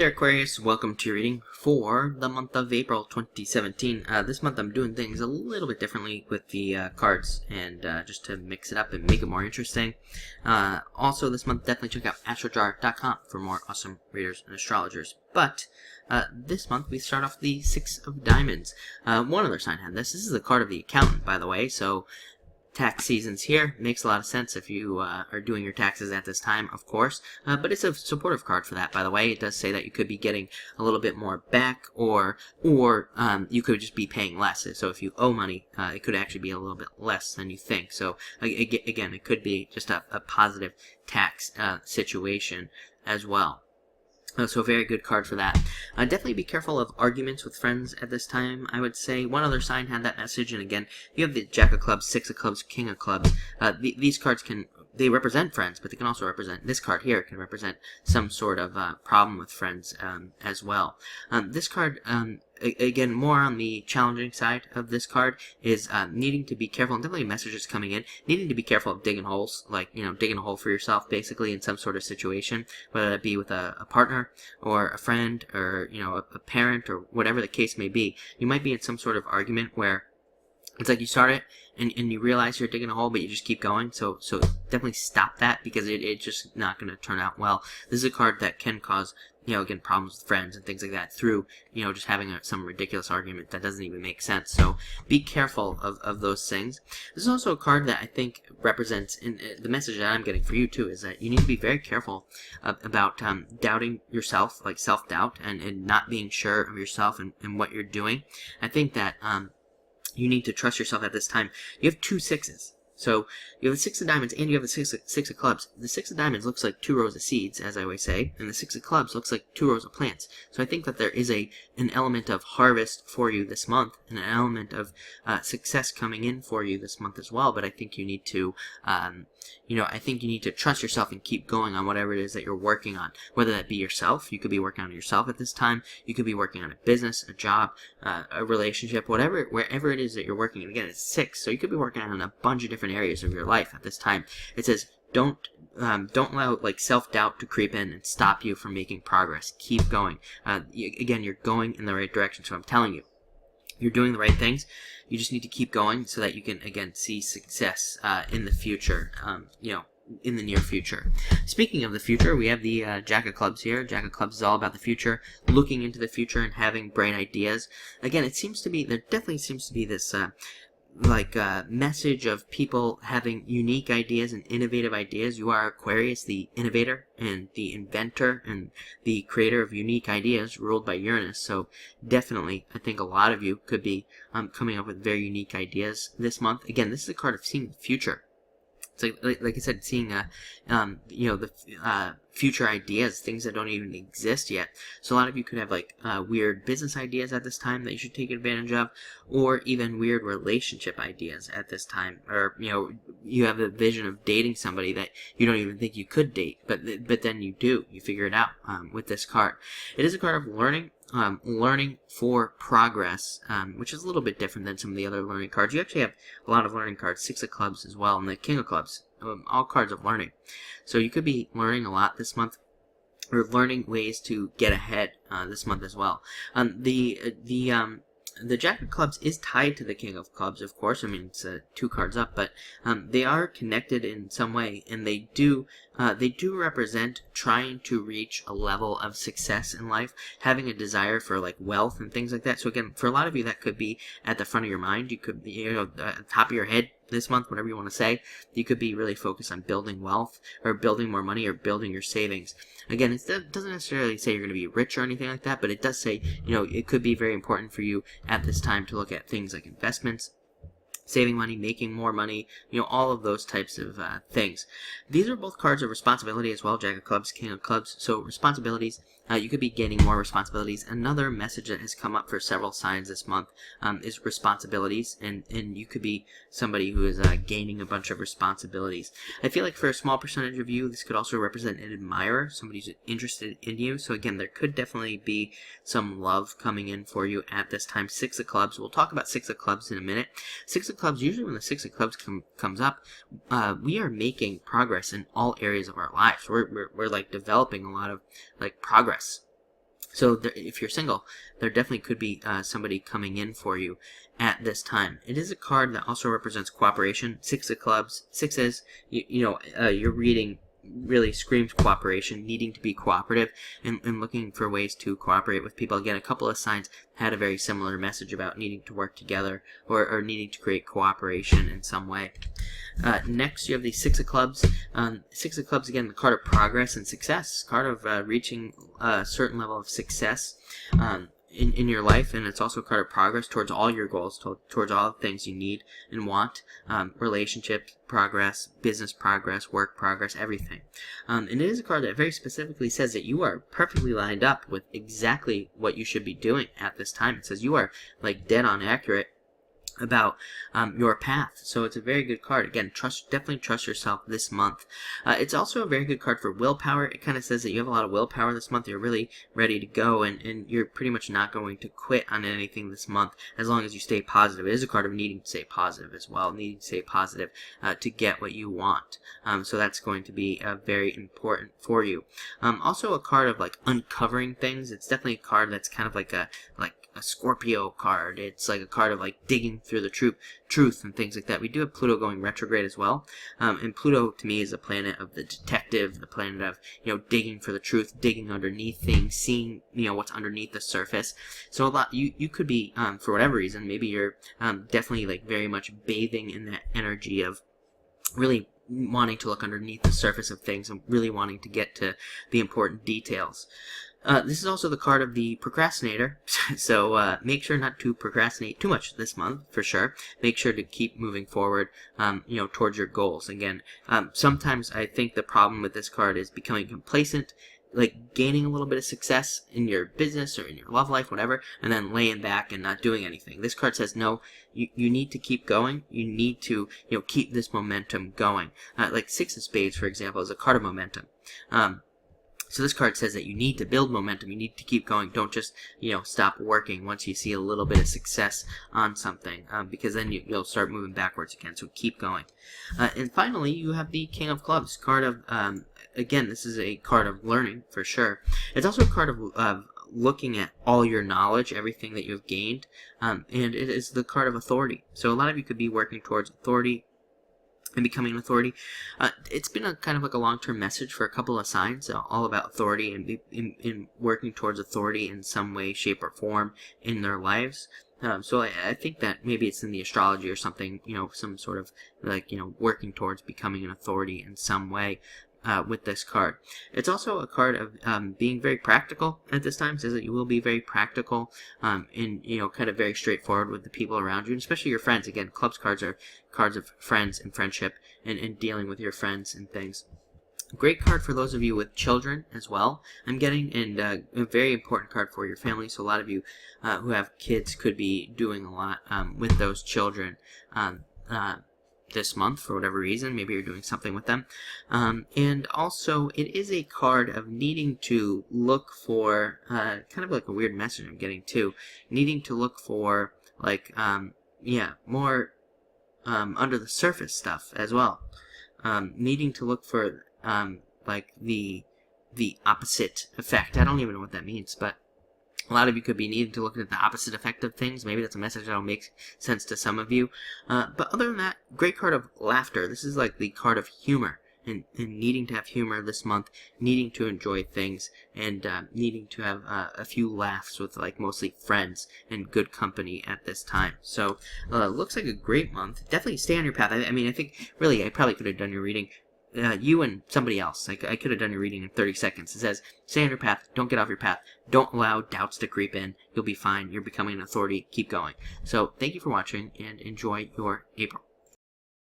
Hey Aquarius, welcome to your reading for the month of April 2017. This month I'm doing things a little bit differently with the cards and just to mix it up and make it more interesting. Also this month definitely check out astrojar.com for more awesome readers and astrologers. But this month we start off the Six of Diamonds. One other sign had this. This is the card of the accountant, by the way, so tax season's here. Makes a lot of sense if you are doing your taxes at this time, of course. But it's a supportive card for that, by the way. It does say that you could be getting a little bit more back, or you could just be paying less. So if you owe money, it could actually be a little bit less than you think. So again, it could be just a positive tax situation as well. So a very good card for that. Definitely be careful of arguments with friends at this time, I would say. One other sign had that message, and again, you have the Jack of Clubs, Six of Clubs, King of Clubs. These cards they represent friends, but they can also represent, this card here can represent some sort of problem with friends as well. This card, again, more on the challenging side of this card, is needing to be careful, and definitely messages coming in, needing to be careful of digging holes, like, digging a hole for yourself, basically, in some sort of situation, whether that be with a partner, or a friend, or, a parent, or whatever the case may be. You might be in some sort of argument where it's like you start it, and you realize you're digging a hole, but you just keep going. So definitely stop that, because it's just not going to turn out well. This is a card that can cause, again, problems with friends and things like that through, just having some ridiculous argument that doesn't even make sense. So be careful of those things. This is also a card that I think represents, and the message that I'm getting for you too, is that you need to be very careful about doubting yourself, like self-doubt, and not being sure of yourself and what you're doing. I think that you need to trust yourself at this time. You have two sixes. So you have the Six of Diamonds and you have the six of Clubs. The Six of Diamonds looks like two rows of seeds, as I always say, and the Six of Clubs looks like two rows of plants. So I think that there is an element of harvest for you this month, and an element of success coming in for you this month as well. But I think you need to, I think you need to trust yourself and keep going on whatever it is that you're working on. Whether that be yourself, you could be working on yourself at this time. You could be working on a business, a job, a relationship, wherever it is that you're working. And again, it's six, so you could be working on a bunch of different areas of your life at this time. It says don't allow self-doubt to creep in and stop you from making progress. Keep going. Again, you're going in the right direction. So I'm telling you, you're doing the right things. You just need to keep going so that you can, again, see success in the future, in the near future. Speaking of the future, we have the Jack of Clubs here. Jack of Clubs is all about the future, looking into the future and having bright ideas. Again, there definitely seems to be this message of people having unique ideas and innovative ideas. You are Aquarius, the innovator and the inventor and the creator of unique ideas, ruled by Uranus. So definitely, I think a lot of you could be coming up with very unique ideas this month. Again, this is a card of seeing the future. It's like I said, seeing the future ideas, things that don't even exist yet. So a lot of you could have weird business ideas at this time that you should take advantage of, or even weird relationship ideas at this time. Or you have a vision of dating somebody that you don't even think you could date, but then you do. You figure it out with this card. It is a card of learning. Learning for progress, which is a little bit different than some of the other learning cards. You actually have a lot of learning cards, Six of Clubs as well, and the King of Clubs, all cards of learning. So you could be learning a lot this month, or learning ways to get ahead this month as well. The Jack of Clubs is tied to the King of Clubs, of course. I mean, it's two cards up, but they are connected in some way, and they do represent trying to reach a level of success in life, having a desire for wealth and things like that. So again, for a lot of you, that could be at the front of your mind. You could be, at the top of your head this month, whatever you want to say. You could be really focused on building wealth, or building more money, or building your savings. Again, it doesn't necessarily say you're going to be rich or anything like that, but it does say, it could be very important for you at this time to look at things like investments, saving money, making more money, all of those types of things. These are both cards of responsibility as well, Jack of Clubs, King of Clubs. So responsibilities, you could be gaining more responsibilities. Another message that has come up for several signs this month is responsibilities, and you could be somebody who is gaining a bunch of responsibilities. I feel like for a small percentage of you, this could also represent an admirer, somebody who's interested in you. So again, there could definitely be some love coming in for you at this time. Six of Clubs, we'll talk about Six of Clubs in a minute. Six of Clubs, usually when the Six of Clubs comes up, we are making progress in all areas of our lives. We're developing a lot of progress So if you're single, there definitely could be somebody coming in for you at this time. It is a card that also represents cooperation. Six of clubs, sixes, your reading really screams cooperation, needing to be cooperative, and looking for ways to cooperate with people. Again, a couple of signs had a very similar message about needing to work together or needing to create cooperation in some way. Next, you have the Six of Clubs. Six of Clubs, again, the card of progress and success, card of reaching a certain level of success in your life, and it's also a card of progress towards all your goals, towards all the things you need and want, relationship progress, business progress, work progress, everything. And it is a card that very specifically says that you are perfectly lined up with exactly what you should be doing at this time. It says you are like dead on accurate about your path. So it's a very good card. Again, definitely trust yourself this month. It's also a very good card for willpower. It kind of says that you have a lot of willpower this month. You're really ready to go, and you're pretty much not going to quit on anything this month as long as you stay positive. It is a card of needing to stay positive as well, needing to stay positive to get what you want. So that's going to be very important for you. Also a card of like uncovering things. It's definitely a card that's kind of like a Scorpio card. It's like a card of like digging through the truth and things like that. We do have Pluto going retrograde as well, and Pluto to me is a planet of the detective, the planet of digging for the truth, digging underneath things, seeing what's underneath the surface. So a lot you could be for whatever reason, maybe you're definitely like very much bathing in that energy of really wanting to look underneath the surface of things and really wanting to get to the important details. This is also the card of the procrastinator, so make sure not to procrastinate too much this month, for sure. Make sure to keep moving forward, towards your goals. Again, sometimes I think the problem with this card is becoming complacent, like gaining a little bit of success in your business or in your love life, whatever, and then laying back and not doing anything. This card says, no, you need to keep going. You need to, keep this momentum going. Like Six of Spades, for example, is a card of momentum. So this card says that you need to build momentum. You need to keep going. Don't just, stop working once you see a little bit of success on something, because then you'll start moving backwards again. So keep going. And finally, you have the King of Clubs, card of, again, this is a card of learning for sure. It's also a card of looking at all your knowledge, everything that you've gained, and it is the card of authority. So a lot of you could be working towards authority and becoming an authority. It's been a kind of like a long-term message for a couple of signs, all about authority and in working towards authority in some way, shape, or form in their lives. So I think that maybe it's in the astrology or something, some sort of like, working towards becoming an authority in some way. With this card. It's also a card of being very practical at this time. It says that you will be very practical and kind of very straightforward with the people around you, and especially your friends. Again, clubs cards are cards of friends and friendship and dealing with your friends and things. Great card for those of you with children as well, I'm getting, and a very important card for your family. So a lot of you who have kids could be doing a lot with those children this month for whatever reason. Maybe you're doing something with them. And also, it is a card of needing to look for, kind of like a weird message I'm getting too, needing to look for, like, more under the surface stuff as well. Needing to look for, like, the opposite effect. I don't even know what that means, but a lot of you could be needing to look at the opposite effect of things. Maybe that's a message that'll make sense to some of you. But other than that, great card of laughter. This is like the card of humor. And needing to have humor this month, needing to enjoy things, and needing to have a few laughs with like mostly friends and good company at this time. So looks like a great month. Definitely stay on your path. I mean, I think really I probably could have done your reading. You and somebody else. I could have done your reading in 30 seconds. It says, stay on your path. Don't get off your path. Don't allow doubts to creep in. You'll be fine. You're becoming an authority. Keep going. So thank you for watching and enjoy your April.